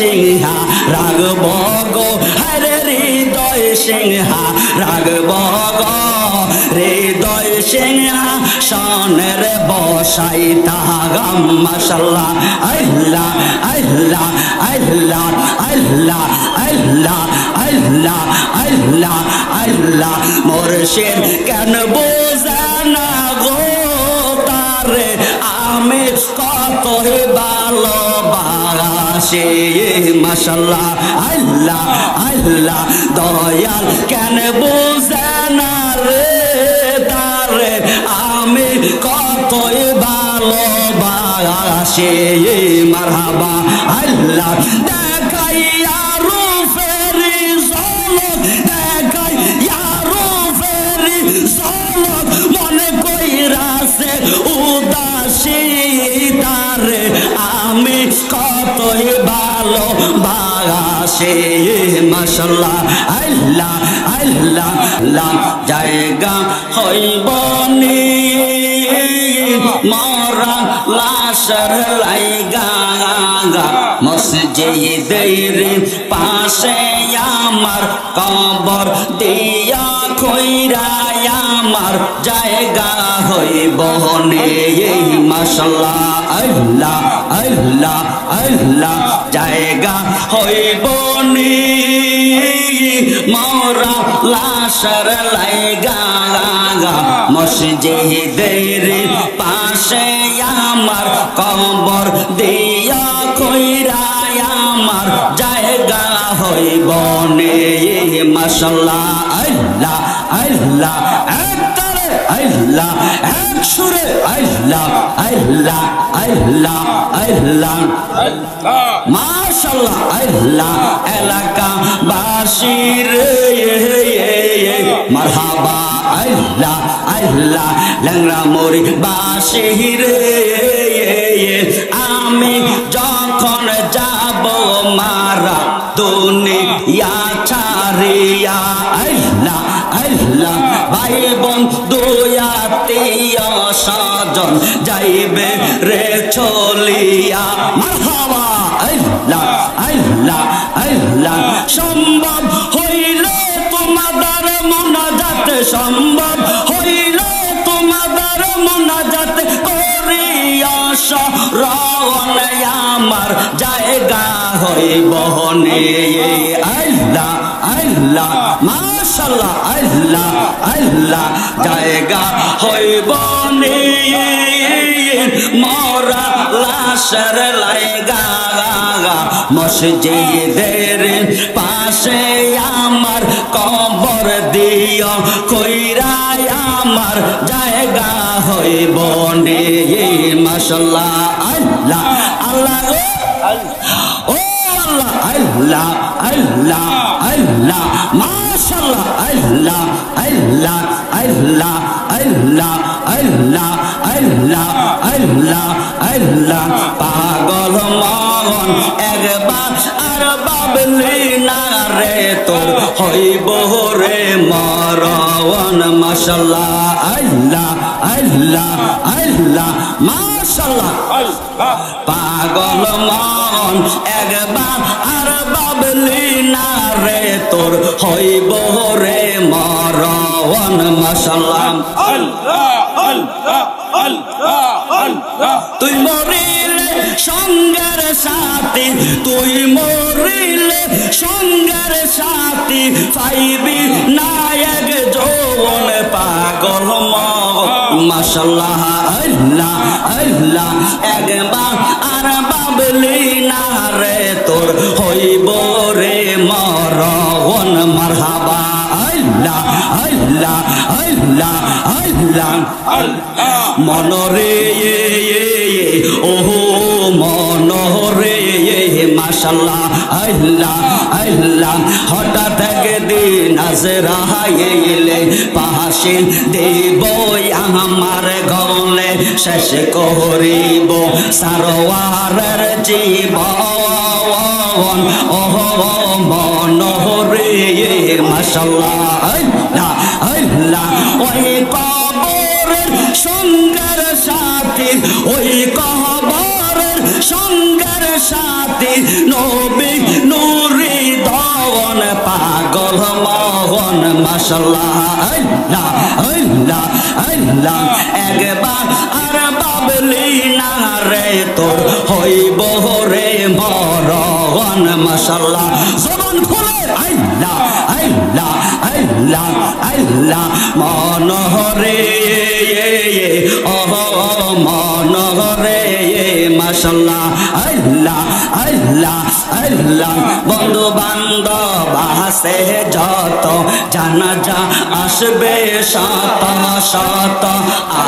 সিংহা রাগব গো হরে হৃদয় সিংহা রাগব গো হৃদয় সিংহা সনের বসাই তাগাম মাশাআল্লাহ আল্লাহ আল্লাহ আল্লাহ আল্লাহ আল্লাহ আল্লাহ আল্লাহ আল্লাহ মুর্শিদ কেন বোঝানা গো তারে আমি কত ভালোবাসি মাশাআল্লাহ আল্লাহ আল্লাহ দয়াল কেন বোঝানা রে তারে আমি কত ভালোবাসি মারহাবা আল্লাহ দেখাইয়া রূপেরি ঝলক দেখাইয়া রূপেরি ঝলক মনে কইরাছে উদাসী তারে আমি কতই ভালোবাসি মাশাআল্লাহ আল্লাহ আল্লাহ আল্লাহ জায়গা হইব নি মরা লাশের লাইগা মসজিদের পাশে আমার কবর দিয়া কইরা আমার জায়গা হইব নে মাশাআল্লাহ আল্লাহ আল্লাহ আল্লাহ জায়গা হইব নি মরা লাশের লাইগা মসজিদের পাশে আমার কবর দিয়া কইরা আমার জায়গা হইব নে মাশাআল্লাহ আল্লাহ আল্লাহ একতারে আল্লাহ এক সুরে আল্লাহ আল্লাহ আল্লাহ আল্লাহ মাশাআল্লাহ আল্লাহ এলাকা বাসির মারহাবা আল্লাহ আল্লাহ ল্যাংড়া মরি বাসির আমি যখন যাব মারা দুনিয়া ছাড়িয়া আল্লাহ আল্লাহ ভাই বন্ধু আত্মীয় স্বজন যাইবে রে চলিয়া মারহাবা আল্লাহ আল্লাহ আল্লাহ সম্ভব হইলে তোমাদের মোনাজাত সম্ভব হইলে তোমাদের মোনাজাত করিয়া শরণ আমার জায়গা হইব নে আল্লাহ আল্লাহ মাশাআল্লাহ আল্লাহ আল্লাহ জায়গা হইব নে মরা লাশের লাইগা মসজিদের পাশে আমার কবর দিও কইরা আমার জায়গা হইব নে মাশাআল্লাহ আল্লাহ আল্লাহ ও আল্লাহ আল্লাহ আল্লাহ আল্লাহ মাশাআল্লাহ আল্লাহ আল্লাহ আল্লাহ আল্লাহ আল্লাহ আল্লাহ আল্লাহ আল্লাহ পাগল মন একবার আর বাবলি না রে তোর হইব রে মরণ মাশাআল্লাহ আল্লাহ আল্লাহ আল্লাহ মাশাআল্লাহ পাগল মন একবার আর বাবলি না রে তোর হইব রে মরণ মাশাআল্লাহ আল্লাহ আল্লাহ আল্লাহ আল্লাহ তুই মরিলে সঙ্গের সাথী তুই মরিলে সঙ্গের সাথী পাইবি নায়ক যৌবন পাগল মাশাআল্লাহ আল্লাহ আল্লাহ একবার আর বাবলি না রে তোর হইব রে মরণ মারহাবা আল্লাহ আল্লাহ আল্লাহ আল্লাহ আল্লাহ মনরে ওহো মনরে মাশাআল্লাহ আল্লাহ আল্লাহ হঠাৎ একদিন আজরাইলে পাশে দেব আমার গলে শেষ করিব সারওয়ারের জীবন ওহো মনরে মাশাআল্লাহ আল্লাহ আল্লাহ ওই কবরের সঙ্গের সাথী ওই কবরের সঙ্গের সাথী নবী নূরি দওয়ান পাগল মোহন মাশাআল্লাহ আল্লাহ আল্লাহ আল্লাহ একবার আর বাবলি না রে তোর হইব রে মরণ মাশাআল্লাহ জবান খুলে আল্লাহ আল্লাহ আল্লাহ আল্লাহ মনোহরে মনোহরে মাশাআল্লাহ আল্লাহ আল্লাহ আল্লাহ বন্ধু বান্ধব আসে যত জানাজা আসবে শত শত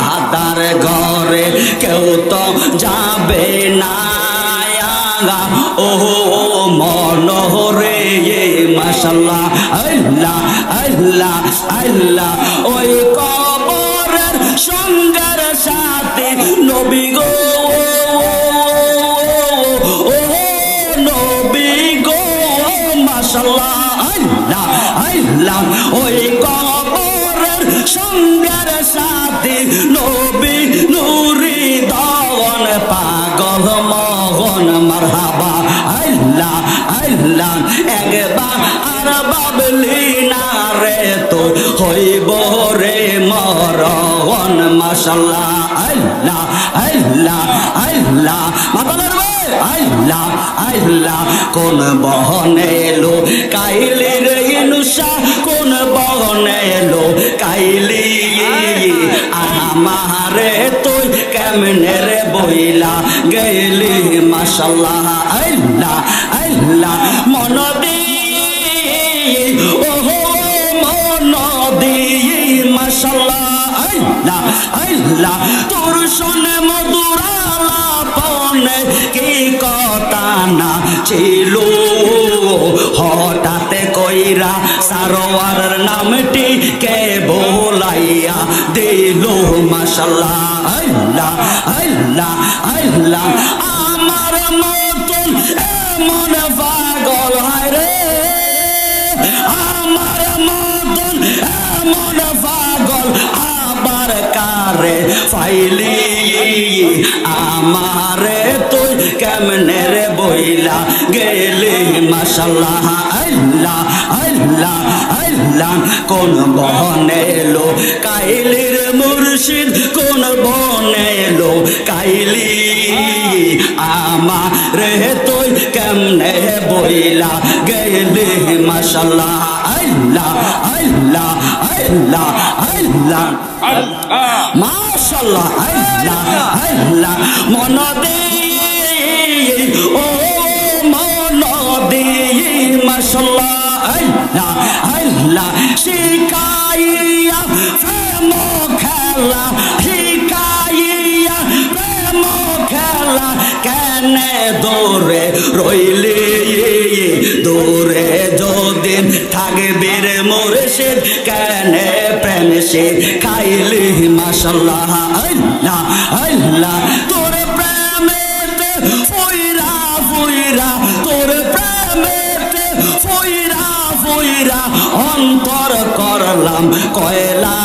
আদার ঘরে কেউ তো যাবে না ও মনোহরে মাশাআল্লাহ আল্লাহ আল্লাহ আল্লাহ ওই কবরের সঙ্গের সাথে নবী গো নবী গো মাশাআল্লাহ আল্লাহ আল্লাহ ওই কবরের সঙ্গের সাথে নবী নূরি দওয়ান পাগল মোহন মারহাবা আল্লাহ আল্লাহ একবার আর বাবলি না রে তো হইব রে মরণ মাশাআল্লাহ আল্লাহ আল্লাহ আল্লাহ মাতালের আল্লাহ আল্লাহ কোন বহনে লো কাইলি রে ইনুসা কোন বহনে লো কাইলি আমারে তুই কেমনে রে বইলা গেলি মাশাআল্লাহ আল্লাহ আল্লাহ মন দি ওহো মন দি মাশাআল্লাহ আল্লাহ আল্লাহ তোর শুনে মধুরালা পনে কি কথা না ছিল হঠাৎ কইরা সারোয়ার নামটি কে বলাইয়া দিল মাশাআল্লাহ আল্লাহ আল্লাহ আল্লাহ আমার মতন এমন পাগল হয় রে আমার মতন এমন পাগল আবার কারে ফাইলি আমারে তুই কেমনে রে বইলা গেলি মাশাআল্লাহ আল্লাহ আল্লাহ আল্লাহ কোন বহনে লো কাইলির মুর্শিদ কোন বহনে লো কাইলি আমারে তুই কেমনে বইলা গেলি মাশাআল্লাহ আল্লাহ আল্লাহ আল্লাহ আল্লাহ মাশাআল্লাহ আল্লাহ আল্লাহ মন দে ও মন দে মাশাআল্লাহ আল্লাহ আল্লাহ শিকাইয়া প্রেম খেলা শিকাইয়া প্রেম খেলা কেনে দূরে রইলি দূরে যদি থাকবি রে মুর্শিদ কেনে প্রেম সে খাইলি মাশাআল্লাহ আল্লাহ আল্লাহ তোর প্রেমেতে ফুইরা ফুইরা তোর প্রেমেতে ফুইরা ফুইরা অন্তর করলাম কয়লা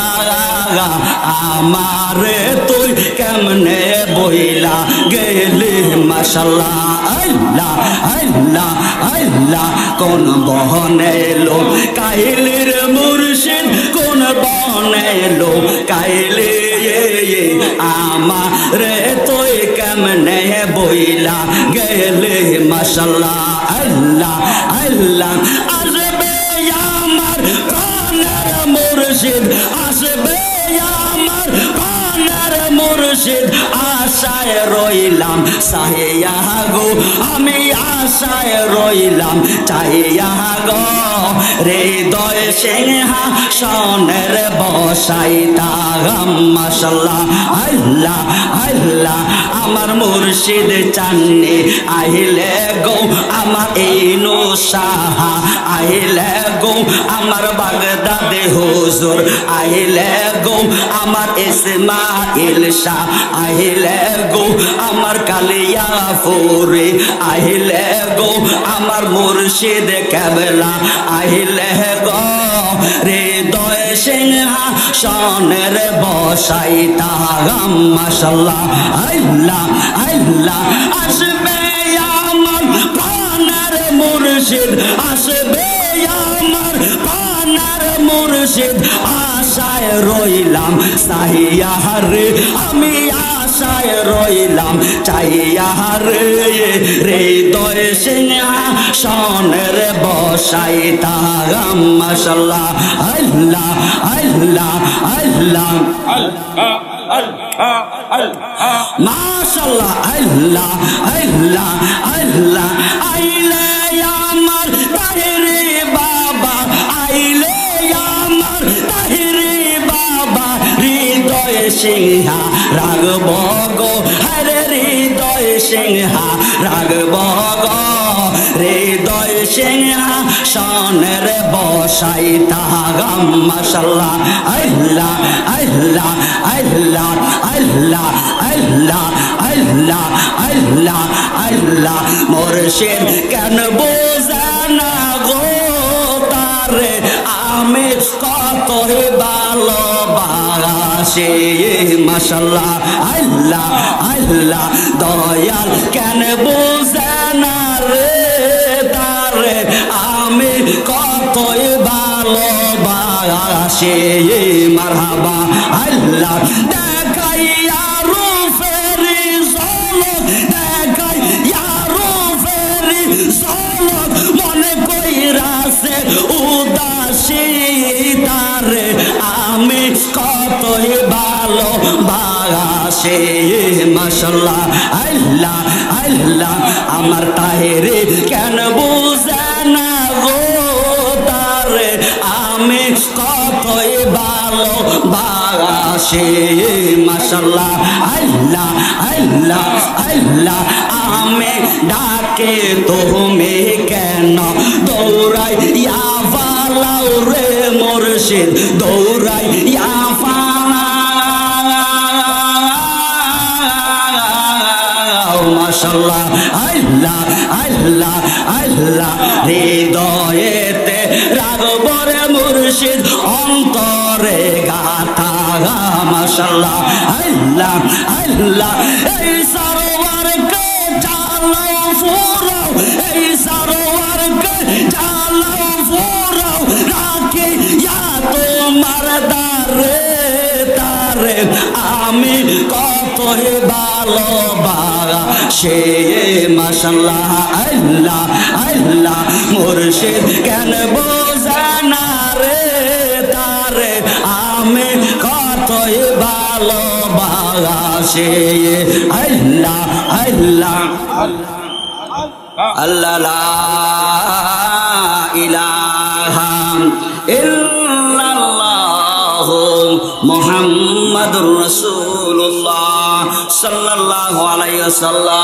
আমারে তুই কেমনে বইলা গেলি মাশাআল্লাহ আল্লাহ আল্লাহ আল্লাহ কোন বহনে লো কাইলির মুর্শিদ কোন বহনে লো কাইলি আমারে তুই কেমনে বইলা গেলি মাশাআল্লাহ আল্লাহ আল্লাহ আসবে আমার প্রাণের মুর্শিদ আসবে আমার প্রাণের মুর্শিদ আশায় রইলাম চাহিয়া গো আমি আশায় রইলাম চাহিয়া গো হৃদয় সিংহাসনের বসাইতাম মাশাআল্লাহ আল্লাহ আল্লাহ আমার মুর্শিদ চান্নি আইলে গো আমার ইনু সাহা আইলে গো আমার বাগদাদে হুজুর আইলে গো আমার ইসমাইল শাহ আইলে গো আমার কালিয়া ফুরি আইলে গো আমার মুর্শিদ কেবলা আইলে গো হৃদয় সিংহাসনের বসাইতাম মাশাআল্লাহ আল্লাহ আল্লাহ আসবে মুর্শিদ আসবে আমার প্রাণের মুর্শিদ আশায় রইলাম চাইয়া রে আমি আশায় রইলাম চাইয়া রে হৃদয় সিংহাসনের বসাইতাম মাশাআল্লাহ আল্লাহ আল্লাহ আল্লাহ মাশাআল্লাহ আল্লাহ আল্লাহ আল্লাহ আইলে আমার তাহিরি বাবা আইলে আমার তাহিরি বাবা হৃদয় সিংহা রাগব গো হরে হৃদয় সিংহা রাগব গো হৃদয় সিংহা সনের বসাইতাম মাশাআল্লাহ আল্লাহ আল্লাহ আল্লাহ আল্লাহ আল্লাহ আল্লাহ আল্লাহ আল্লাহ মুর্শিদ কেন বোঝে না গো তারে আমি কত ভালোবাসি মাশাআল্লাহ আল্লাহ আল্লাহ দয়াল কেন বোঝে না রে তারে আমি কত ভালোবাসি মারহাবা আল্লাহ দেখাইয়া রূপেরি ঝলক দেখাইয়া রূপেরি ঝলক মনে কইরাছে উদাসী তারে আমি কতই ভালোবাসি মাশাআল্লাহ আল্লাহ আল্লাহ আমার তাহেরে কেন বুঝে না গো তারে আমি কতই ভালোবাসি মাশাআল্লাহ আল্লাহ আল্লাহ আল্লাহ আমি ডাকে তুমি কেন দৌড়াইয়া পালাও রে মুর্শিদ দৌড়াইয়া পালাও মাশাআল্লাহ আল্লাহ আল্লাহ আল্লাহ হৃদয়েতে রাগব রে মুর্শিদ অন্তরে গাথা মাশাআল্লাহ আল্লাহ আল্লাহ এই সরোবরকে জ্বালাও ফুরাও এই সরোবরকে জ্বালাও ফুরাও রাখি ইয়া তোমার দারে তারে আমি কতই ভালোবাসি মাশাআল্লাহ আল্লাহ আল্লাহ মুর্শিদ কেন বোঝে না রে তারে আমি কতই ভালোবাসি আল্লাহ আল্লাহ আল্লাহ লা ইলাহা ইল্লাল্লাহ মুহাম্মাদুর রাসূলুল্লাহ সাল্লাল্লাহু আলাইহি ওয়াসাল্লাম।